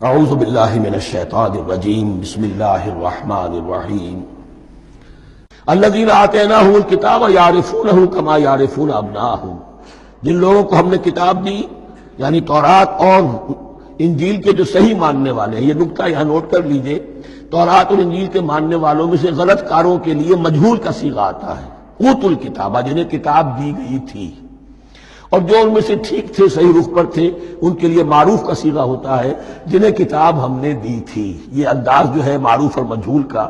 اعوذ باللہ من الشیطان الرجیم بسم اللہ الرحمن الرحیم الذین آتیناہم الکتاب یعرفونہ کما یعرفون ابناءہم، جن لوگوں کو ہم نے کتاب دی یعنی تورات اور انجیل کے جو صحیح ماننے والے ہیں، یہ نکتہ یہاں نوٹ کر لیجئے، تورات اور انجیل کے ماننے والوں میں سے غلط کاروں کے لیے مجہول کا صیغہ آتا ہے، اوتوا الکتاب، جنہیں کتاب دی گئی تھی، اور جو ان میں سے ٹھیک تھے، صحیح رخ پر تھے، ان کے لیے معروف کا صیغہ ہوتا ہے جنہیں کتاب ہم نے دی تھی۔ یہ انداز جو ہے معروف اور مجہول کا،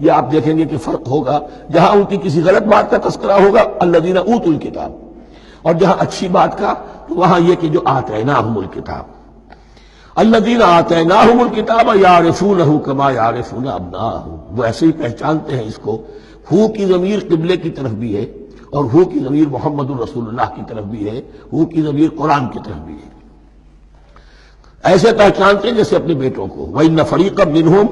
یہ آپ دیکھیں گے کہ فرق ہوگا، جہاں ان کی کسی غلط بات کا تذکرہ ہوگا الذین اوتوا الکتاب، اور جہاں اچھی بات کا تو وہاں یہ کہ جو آتیناہم الکتاب، الذین آتیناہم الکتاب یعرفونہ کما یعرفون ابناءہم، وہ ایسے ہی پہچانتے ہیں اس کو۔ ہو کی ضمیر قبلے کی طرف بھی ہے، اور ہو کی ضمیر محمد الرسول اللہ کی طرف بھی ہے، ہو کی ضمیر قرآن کی طرف بھی ہے۔ ایسے پہچانتے ہیں جیسے اپنے بیٹوں کو۔ وَإِنَّ فَرِيقًا مِّنْهُمْ،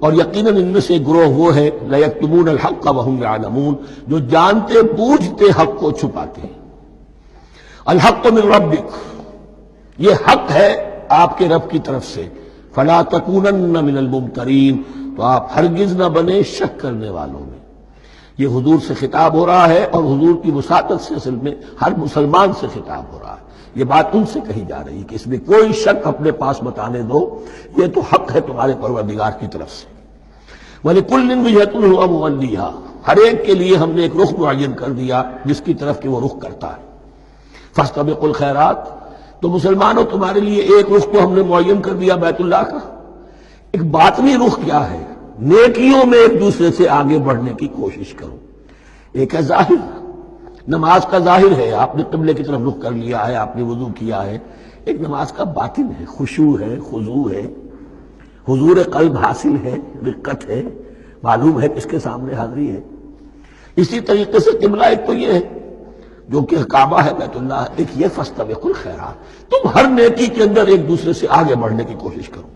اور یقیناً ان میں سے گروہ وہ ہے لَيَكْتُمُونَ الْحَقَّ وَهُمْ يَعْلَمُونَ، جو جانتے بوجھتے حق کو چھپاتے ہیں۔ الحق من ربک، یہ حق ہے آپ کے رب کی طرف سے۔ فَلَا تَكُونَنَّ مِنَ الْمُمْتَرِينَ، تو آپ ہرگز نہ بنے شک کرنے والوں میں۔ یہ حضور سے خطاب ہو رہا ہے، اور حضور کی وساطت سے اصل میں ہر مسلمان سے خطاب ہو رہا ہے۔ یہ بات ان سے کہی جا رہی ہے کہ اس میں کوئی شک اپنے پاس بتانے دو، یہ تو حق ہے تمہارے پروردگار کی طرف سے۔ وَلِكُلٍّ وِجْهَةٌ هُوَ مُوَلِّيهَا، ہر ایک کے لیے ہم نے ایک رخ معین کر دیا جس کی طرف کہ وہ رخ کرتا ہے۔ فَاسْتَبِقُوا الْخَيْرَاتِ، تو مسلمانوں تمہارے لیے ایک رخ تو ہم نے معین کر دیا بیت اللہ کا۔ ایک باطنی رخ کیا ہے؟ نیکیوں میں ایک دوسرے سے آگے بڑھنے کی کوشش کرو۔ ایک ہے ظاہر، نماز کا ظاہر ہے، آپ نے قبلے کی طرف رخ کر لیا ہے، آپ نے وضو کیا ہے۔ ایک نماز کا باطن ہے، خشوع ہے، خضوع ہے، حضور قلب حاصل ہے، رقت ہے، معلوم ہے کس کے سامنے حاضری ہے۔ اسی طریقے سے قبلہ ایک تو یہ ہے جو کہ کعبہ ہے، بیت اللہ، ایک یہ فاستبقوا الخیرات، تم ہر نیکی کے اندر ایک دوسرے سے آگے بڑھنے کی کوشش کرو۔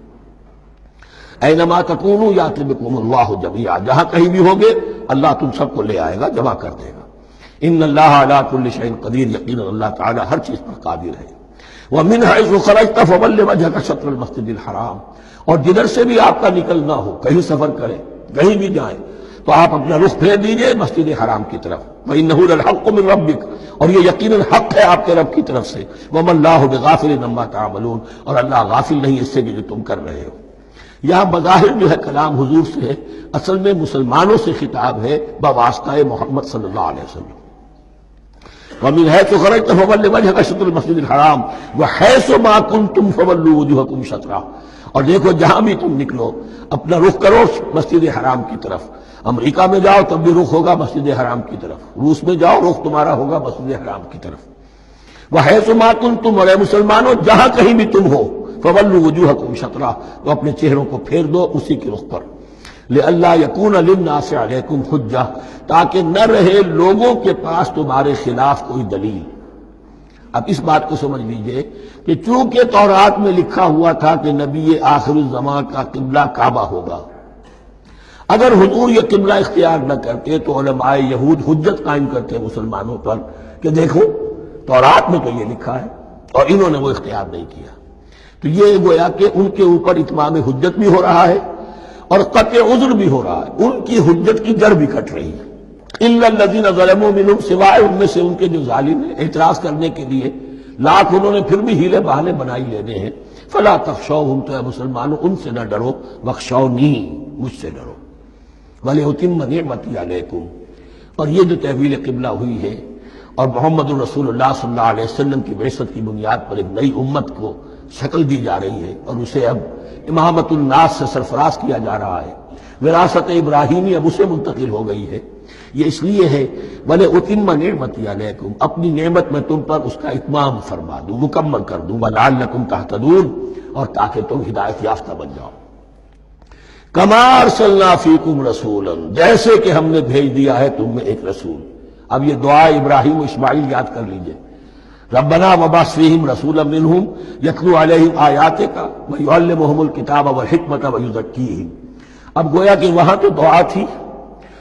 اینما تکونوا یأتی بکم اللہ جمیعا، جہاں کہیں بھی ہوگے اللہ تم سب کو لے آئے گا، جمع کر دے گا۔ ان اللہ علی کل شیء قدیر، یقینا اللہ تعالی ہر چیز پر قادر ہے۔ ومن حیث خرجت فول وجهک شطر المسجد الحرام، اور جدھر سے بھی آپ کا نکلنا ہو، کہیں سفر کریں، کہیں بھی جائیں، تو آپ اپنا رخ پھیر دیجئے مسجد حرام کی طرف۔ وَإِنَّهُ لَلْحَقُّ مِن رَبِّكَ، اور یہ یقیناً حق ہے آپ کے رب کی طرف سے۔ وَمَا اللَّهُ بِغَافِلٍ عَمَّا تَعْمَلُونَ، اور اللہ غافل نہیں اس سے کہ جو تم کر رہے ہو۔ یہاں بظاہر جو ہے کلام حضور سے ہے، اصل میں مسلمانوں سے خطاب ہے بواسطہ محمد صلی اللہ علیہ وسلم۔ وَمِنْ حَيْثُ خَرَجْتَ فَوَلِّ وَجْهَكَ شَطْرَ الْمَسْجِدِ الْحَرَامِ وَحَيْثُ مَا كُنْتُمْ فَوَلُّوا وُجُوهَكُمْ شَطْرَهُ، اور دیکھو جہاں بھی تم نکلو اپنا رخ کرو مسجد حرام کی طرف۔ امریکہ میں جاؤ تب بھی رخ ہوگا مسجد حرام کی طرف، روس میں جاؤ رخ تمہارا ہوگا مسجد حرام کی طرف۔ وَحَيْثُ مَا كُنْتُمْ، اور اے مسلمانوں جہاں کہیں بھی تم ہو، فَوَلُّوا وُجُوهَكُمْ شَطْرَهُ، تو اپنے چہروں کو پھیر دو اسی کے رخ پر۔ لِأَلَّا يَكُونَ لِلنَّاسِ عَلَيْكُمْ حُجَّةٌ، تاکہ نہ رہے لوگوں کے پاس تمہارے خلاف کوئی دلیل۔ اب اس بات کو سمجھ لیجئے کہ چونکہ تورات میں لکھا ہوا تھا کہ نبی آخر الزمان کا قبلہ کعبہ ہوگا، اگر حضور یہ قبلہ اختیار نہ کرتے تو علماء یہود حجت قائم کرتے مسلمانوں پر کہ دیکھو تورات میں تو یہ لکھا ہے اور انہوں نے وہ اختیار نہیں کیا۔ تو یہ گویا کہ ان کے اوپر اتمام حجت بھی ہو رہا ہے اور قطع عذر بھی ہو رہا ہے، ان کی حجت کی جڑ بھی کٹ رہی ہے۔ الا الذین ظلموا منہم، سوائے ان میں سے ان کے جو ظالم ہیں، اعتراض کرنے کے لیے لاکھ انہوں نے پھر بھی ہیلے بہانے بنائی لینے ہیں۔ فلا تخشوہم، تو اے مسلمانوں ان سے نہ ڈرو، واخشونی، مجھ سے ڈرو۔ وَلِأُتِمَّ نِعْمَتِي عَلَيْكُمْ، اور یہ جو تحویل قبلہ ہوئی ہے اور محمد الرسول اللہ صلی اللہ علیہ وسلم کی بعثت کی بنیاد پر ایک نئی امت کو شکل دی جا رہی ہے اور اسے اب امامت الناس سے سرفراز کیا جا رہا ہے، وراثت ابراہیمی اب اسے منتقل ہو گئی ہے۔ یہ اس لیے ہے وَلِأُتِمَّ نِعْمَتِي عَلَيْكُمْ، اپنی نعمت میں تم پر اس کا اتمام فرما دوں، مکمل کر دوں، وَلَعَلَّكُمْ تَهْتَدُونَ، اور تاکہ تم ہدایت یافتہ بن جاؤ۔ کما ارسلنا فیکم رسولا، جیسے کہ ہم نے بھیج دیا ہے تم میں ایک رسول۔ اب یہ دعا ابراہیم و اسماعیل یاد کر لیجئے، ربنا وبعث فیہم رسولا منہم یتلو علیہم آیاتک ویعلمہم الکتاب والحکمۃ ویزکیہم۔ اب گویا کہ وہاں تو دعا تھی،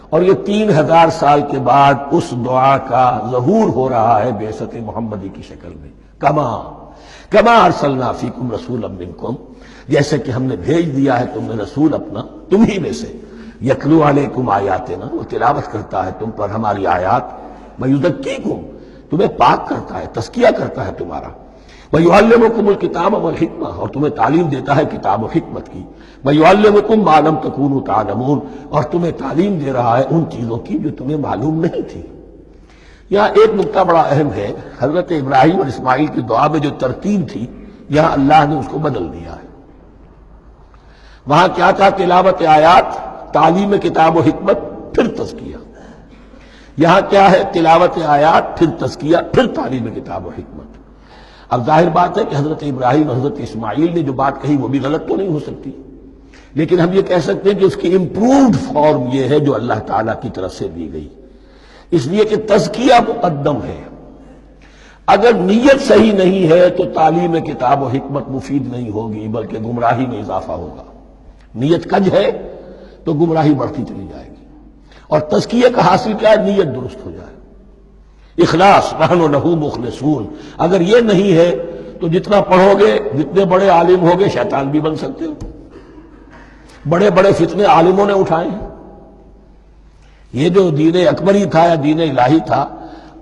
اور یہ 3000 سال کے بعد اس دعا کا ظہور ہو رہا ہے بعثت محمدی کی شکل میں۔ کما، کما ارسلنا فیکم رسولا منکم، جیسے کہ ہم نے بھیج دیا ہے تم میں رسول اپنا تم ہی میں سے، یتلو علیکم آیاتنا، وہ تلاوت کرتا ہے تم پر ہماری آیات، ویزکیکم، تمہیں پاک کرتا ہے، تزکیہ کرتا ہے تمہارا، ویعلمکم الکتاب والحکمہ، اور تمہیں تعلیم دیتا ہے کتاب و حکمت کی، ویعلمکم ما لم تکونوا تعلمون، اور تمہیں تعلیم دے رہا ہے ان چیزوں کی جو تمہیں معلوم نہیں تھی۔ یہاں ایک نقطہ بڑا اہم ہے، حضرت ابراہیم اور اسماعیل کی دعا میں جو ترتیب تھی یہاں اللہ نے اس کو بدل دیا ہے۔ وہاں کیا تھا؟ تلاوت آیات، تعلیم کتاب و حکمت، پھر تزکیہ۔ یہاں کیا ہے؟ تلاوت آیات، پھر تزکیہ، پھر تعلیم کتاب و حکمت۔ اب ظاہر بات ہے کہ حضرت ابراہیم اور حضرت اسماعیل نے جو بات کہی وہ بھی غلط تو نہیں ہو سکتی، لیکن ہم یہ کہہ سکتے ہیں کہ اس کی امپرووڈ فارم یہ ہے جو اللہ تعالیٰ کی طرف سے دی گئی، اس لیے کہ تزکیہ مقدم ہے۔ اگر نیت صحیح نہیں ہے تو تعلیم کتاب و حکمت مفید نہیں ہوگی بلکہ گمراہی میں اضافہ ہوگا۔ نیت کج ہے تو گمراہی بڑھتی چلی جائے گی، اور تزکیہ کا حاصل کیا ہے؟ نیت درست ہو جائے، اخلاص، نحن لہ مخلصون۔ اگر یہ نہیں ہے تو جتنا پڑھو گے، جتنے بڑے عالم ہوگے، شیطان بھی بن سکتے ہو۔ بڑے بڑے فتنے عالموں نے اٹھائے ہیں۔ یہ جو دین اکبری تھا یا دین الہی تھا،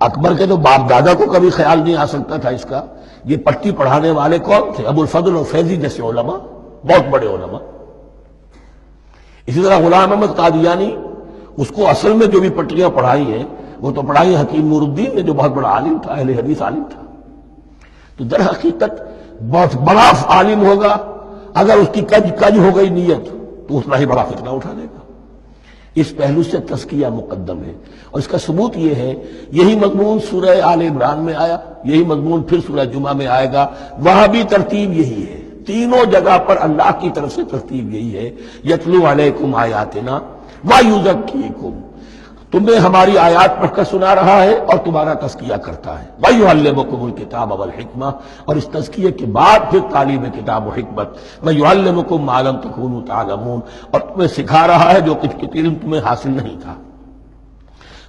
اکبر کے تو باپ دادا کو کبھی خیال نہیں آ سکتا تھا اس کا۔ یہ پٹی پڑھانے والے کون تھے؟ ابو الفضل اور فیضی جیسے علماء، بہت بڑے علماء۔ اسی طرح غلام احمد قادیانی، اس کو اصل میں جو بھی پٹیاں پڑھائی ہیں وہ تو پڑھائی حکیم نور الدین نے، جو بہت بڑا عالم تھا، اہل حدیث عالم تھا۔ تو در حقیقت بہت بڑا عالم ہوگا، اگر اس کی کج ہو گئی نیت تو اتنا ہی بڑا فتنہ اٹھا دے گا۔ اس پہلو سے تزکیہ مقدم ہے، اور اس کا ثبوت یہ ہے، یہی مضمون سورہ آل عمران میں آیا، یہی مضمون پھر سورہ جمعہ میں آئے گا، وہاں بھی ترتیب یہی ہے۔ تینوں جگہ پر اللہ کی طرف سے ترتیب یہی ہے، یتلو علیکم آیاتنا ویزکیکم، تمہیں ہماری آیات پڑھ کر سنا رہا ہے اور تمہارا تزکیہ کرتا ہے، ویعلمکم الکتاب والحکمہ، اور اس تزکیے کے بعد پھر تعلیم کتاب و حکمت، ویعلمکم ما لم تکونوا تعلمون، اور تمہیں سکھا رہا ہے جو کچھ علم تمہیں حاصل نہیں تھا۔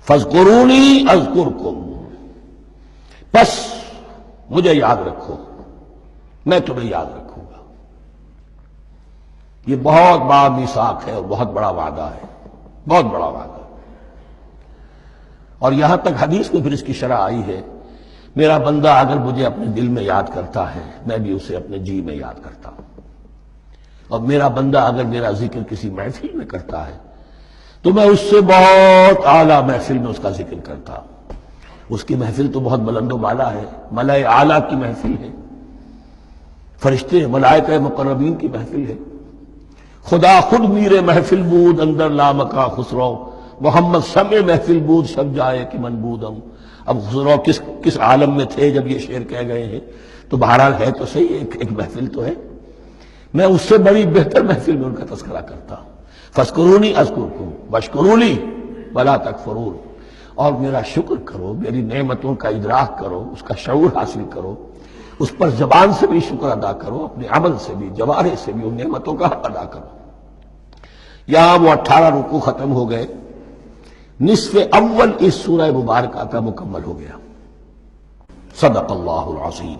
فاذکرونی اذکرکم، بس مجھے یاد رکھو، میں تمہیں یاد رکھوں گا۔ یہ بہت بڑا میثاق ہے اور بہت بڑا وعدہ ہے، بہت بڑا وعدہ۔ اور یہاں تک حدیث میں پھر اس کی شرح آئی ہے، میرا بندہ اگر مجھے اپنے دل میں یاد کرتا ہے میں بھی اسے اپنے جی میں یاد کرتا ہوں، اور میرا بندہ اگر میرا ذکر کسی محفل میں کرتا ہے تو میں اس سے بہت اعلیٰ محفل میں اس کا ذکر کرتا ہوں۔ اس کی محفل تو بہت بلند و بالا ہے، ملائے اعلیٰ کی محفل ہے، فرشتے ملائکہ مقربین کی محفل ہے، خدا خود میر محفل بود اندر لامکا خسرو، محمد سمع محفل بود شب جائے کہ من بودم۔ اب خسرو کس عالم میں تھے جب یہ شعر کہہ گئے ہیں؟ تو بہرحال ہے تو صحیح، ایک محفل تو ہے، میں اس سے بڑی بہتر محفل میں ان کا تذکرہ کرتا ہوں۔ فاذکرونی اذکرکم واشکروا لی ولا تکفرون، اور میرا شکر کرو، میری نعمتوں کا ادراک کرو، اس کا شعور حاصل کرو، اس پر زبان سے بھی شکر ادا کرو، اپنے عمل سے بھی، جوارح سے بھی ان نعمتوں کا حق ادا کرو۔ یہاں وہ 18 رکوع ختم ہو گئے، نصف اول اس سورہ مبارکہ کا مکمل ہو گیا۔ صدق اللہ العظیم۔